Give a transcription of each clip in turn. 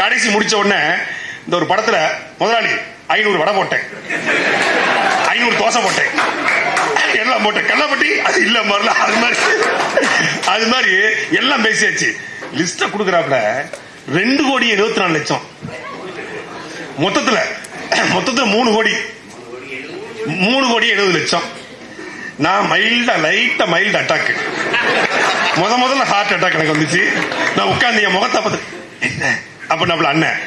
கடைசி முடிச்ச உடனே இந்த ஒரு படத்துல முதலாளி 500 வடை போட்டேன், 500 தோசை போட்டேன், எல்லாம் போட்டேன், கல்லப்பட்டி அது இல்ல மாதிரில அது மாதிரி எல்லாம் பேசியாச்சு. லிஸ்ட குடுக்கறாப்ல 2,74,00,000 மொத்தத்துல 3 கோடி 3,70,00,000. நான் மைல்டு அட்டாக், முதல்ல ஹார்ட் அட்டாக் எனக்கு வந்துச்சு. நான் உட்கார்ந்து என் முகத்தை பார்த்து அப்படின்னாப்ல அண்ணன்,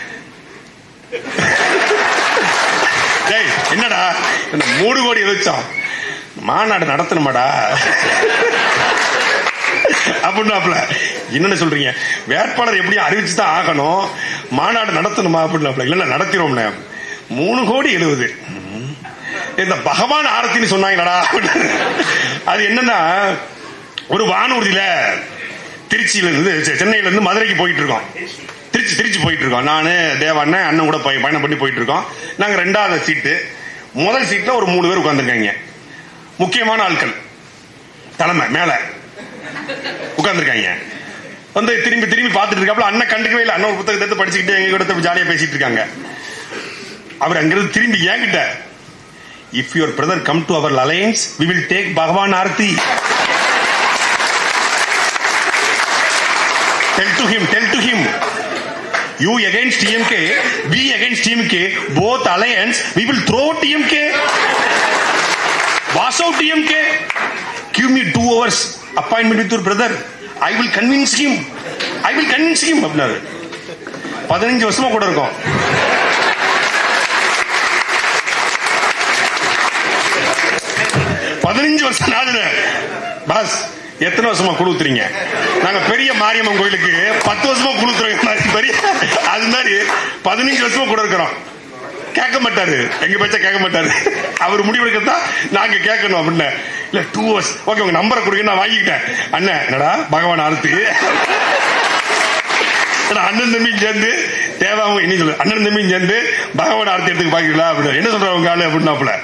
என்னடா 3,70,00,000 மாநாடு நடத்தணுமாடா அப்படின்னாப்ல. என்னன்னு சொல்றீங்க, வேட்பாளர் எப்படியும் அறிவிச்சுதான் ஆகணும், மாநாடு நடத்தணுமா அப்படின்னாப்ல. இல்ல நடத்திரோம் 3,70,00,000. இந்த பகவான் ஆரத்தின்னு சொன்னாங்களா, அது என்னன்னா ஒரு வானூர்தியில திருச்சியில இருந்து சென்னையில இருந்து மதுரைக்கு போயிட்டு இருக்கோம், திருச்சி போயிட்டு இருக்கோம். நானு தேவாண்ணன் அண்ணன் கூட பயணம் பண்ணி போயிட்டு இருக்கோம். நாங்க 2வது சீட்டு, முதல் சீட்ல ஒரு 3 பேர் உட்கார்ந்துருக்காங்க, முக்கியமான ஆட்கள், தலைமை மேல உட்கார்ந்துருக்காங்க. வந்து திரும்பி பார்த்துட்டு இருக்காப்ல. அண்ணன் கண்டுக்கவே இல்லை, அண்ணன் ஒரு புத்தகத்தை எடுத்து படிச்சுக்கிட்டு எங்க கூட ஜாலியா பேசிட்டு இருக்காங்க. அவர் அங்கிருந்து திரும்பி ஏங்கிட்ட, if your brother come to our alliance, we will take Bhagavan Arati. Tell to him, you against TMK, we against TMK, both alliance, we will throw TMK, wash out TMK. Give me 2 hours appointment with your brother, I will convince him அப்படின்னாரு. 15 வருஷமா கூட இருக்கும். Pass எத்தனை வருஷமா குழுத்துறீங்க? நாங்க பெரிய மாரியம்மன் கோயிலுக்கு 10 வருஷமா குழுத்துறோம், பெரிய அது மாதிரி 15 வருஷமா கூட இருக்கிறோம். கேட்க மாட்டாரு, எங்க பேச்ச கேட்க மாட்டாரு. அவர் முடிவெடுக்கிறதா நாங்க கேட்கணும் அப்படின்னு. இல்ல 2 hours, ஓகே உங்க நம்பரை கொடுங்க, நான் வாங்கிக்கிட்டேன். அண்ணன் என்னடா பகவான் ஆரத்தி, அண்ணன் தம்பியும் சேர்ந்து தேவாவும் என்ன சொல்லு, அண்ணன் தம்பியும் சேர்ந்து பகவான் ஆரத்தி எடுத்துக்கு பாக்கிறீங்களா அப்படின்னு. என்ன சொல்றவங்க ஆளு அப்படின்னாப்புல.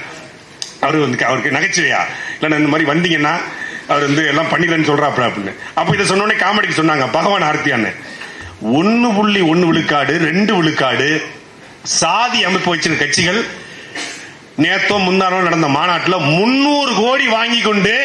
அவரு வந்து அவருக்கு நகைச்சுவையா, இல்ல இந்த மாதிரி வந்தீங்கன்னா அவர் வந்து எல்லாம் பண்ணிடுறேன்னு சொல்றாப்புல அப்படின்னு. அப்ப இதை சொன்னோடனே காமெடிக்கு சொன்னாங்க பகவான் ஆர்த்தியான்னு. 1.1 விழுக்காடு 2 விழுக்காடு சாதி அமைப்பு வச்சிருக்க கட்சிகள் நேத்தோ முந்தானோ நடந்த மாநாட்டில் 300 கோடி வாங்கி கொண்டு